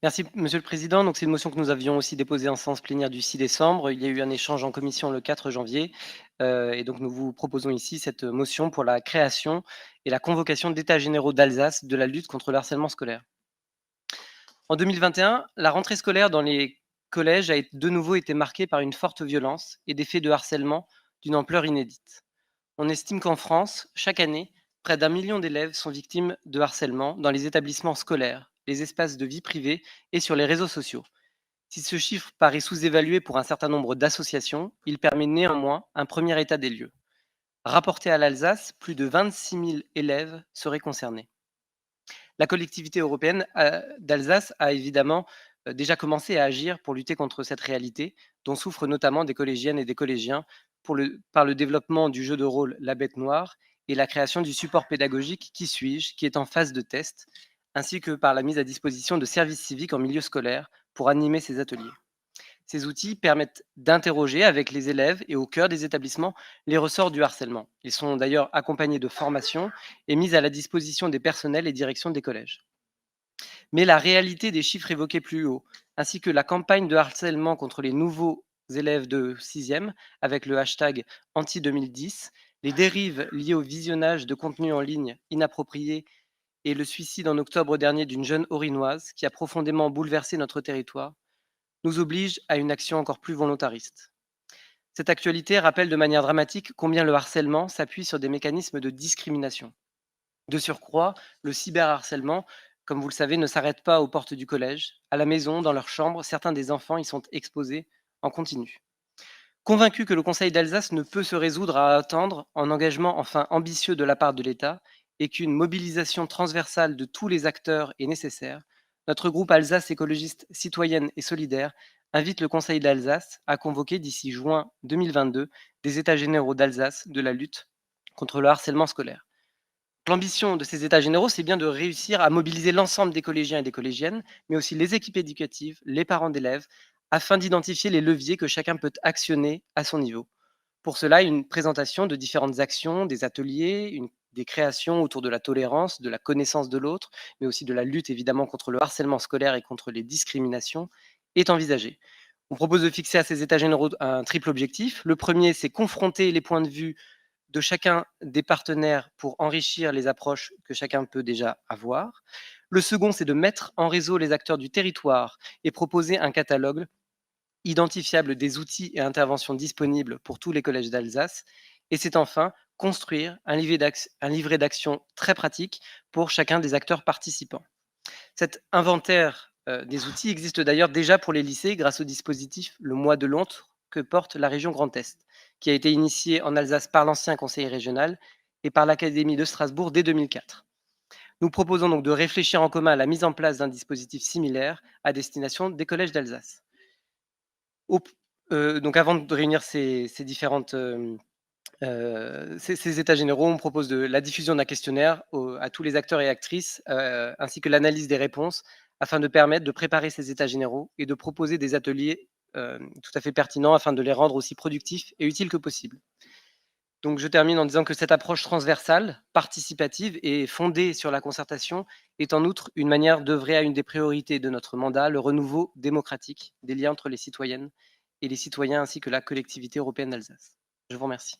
Merci, Monsieur le Président. Donc, c'est une motion que nous avions aussi déposée en séance plénière du 6 décembre. Il y a eu un échange en commission le 4 janvier. Et donc, nous vous proposons ici cette motion pour la création et la convocation d'états généraux d'Alsace de la lutte contre le harcèlement scolaire. En 2021, la rentrée scolaire dans les collèges a de nouveau été marquée par une forte violence et des faits de harcèlement d'une ampleur inédite. On estime qu'en France, chaque année, près d'1 million d'élèves sont victimes de harcèlement dans les établissements scolaires, les espaces de vie privée et sur les réseaux sociaux. Si ce chiffre paraît sous-évalué pour un certain nombre d'associations, il permet néanmoins un premier état des lieux. Rapporté à l'Alsace, plus de 26 000 élèves seraient concernés. La collectivité européenne d'Alsace a évidemment déjà commencé à agir pour lutter contre cette réalité, dont souffrent notamment des collégiennes et des collégiens par le développement du jeu de rôle La Bête Noire et la création du support pédagogique Qui suis-je, qui est en phase de test, ainsi que par la mise à disposition de services civiques en milieu scolaire pour animer ces ateliers. Ces outils permettent d'interroger avec les élèves et au cœur des établissements les ressorts du harcèlement. Ils sont d'ailleurs accompagnés de formations et mis à la disposition des personnels et directions des collèges. Mais la réalité des chiffres évoqués plus haut, ainsi que la campagne de harcèlement contre les nouveaux élèves de 6e avec le hashtag anti-2010, les dérives liées au visionnage de contenus en ligne inappropriés et le suicide en octobre dernier d'une jeune Orinoise qui a profondément bouleversé notre territoire, nous obligent à une action encore plus volontariste. Cette actualité rappelle de manière dramatique combien le harcèlement s'appuie sur des mécanismes de discrimination. De surcroît, le cyberharcèlement, comme vous le savez, ne s'arrête pas aux portes du collège. À la maison, dans leur chambre, certains des enfants y sont exposés en continu. Convaincu que le Conseil d'Alsace ne peut se résoudre à attendre un engagement enfin ambitieux de la part de l'État et qu'une mobilisation transversale de tous les acteurs est nécessaire, notre groupe Alsace écologiste citoyenne et solidaire invite le Conseil d'Alsace à convoquer d'ici juin 2022 des États généraux d'Alsace de la lutte contre le harcèlement scolaire. L'ambition de ces états généraux, c'est bien de réussir à mobiliser l'ensemble des collégiens et des collégiennes, mais aussi les équipes éducatives, les parents d'élèves, afin d'identifier les leviers que chacun peut actionner à son niveau. Pour cela, une présentation de différentes actions, des ateliers, des créations autour de la tolérance, de la connaissance de l'autre, mais aussi de la lutte évidemment contre le harcèlement scolaire et contre les discriminations, est envisagée. On propose de fixer à ces états généraux un triple objectif. Le premier, c'est confronter les points de vue de chacun des partenaires pour enrichir les approches que chacun peut déjà avoir. Le second, c'est de mettre en réseau les acteurs du territoire et proposer un catalogue identifiable des outils et interventions disponibles pour tous les collèges d'Alsace. Et c'est enfin construire un livret d'action très pratique pour chacun des acteurs participants. Cet inventaire des outils existe d'ailleurs déjà pour les lycées grâce au dispositif Le Mois de l'Honte que porte la région Grand Est, qui a été initié en Alsace par l'ancien conseiller régional et par l'Académie de Strasbourg dès 2004. Nous proposons donc de réfléchir en commun à la mise en place d'un dispositif similaire à destination des collèges d'Alsace. Donc avant de réunir ces différentes ces états généraux, on propose de la diffusion d'un questionnaire à tous les acteurs et actrices, ainsi que l'analyse des réponses, afin de permettre de préparer ces états généraux et de proposer des ateliers tout à fait pertinents afin de les rendre aussi productifs et utiles que possible. Donc je termine en disant que cette approche transversale, participative et fondée sur la concertation est en outre une manière d'œuvrer à une des priorités de notre mandat, le renouveau démocratique des liens entre les citoyennes et les citoyens ainsi que la collectivité européenne d'Alsace. Je vous remercie.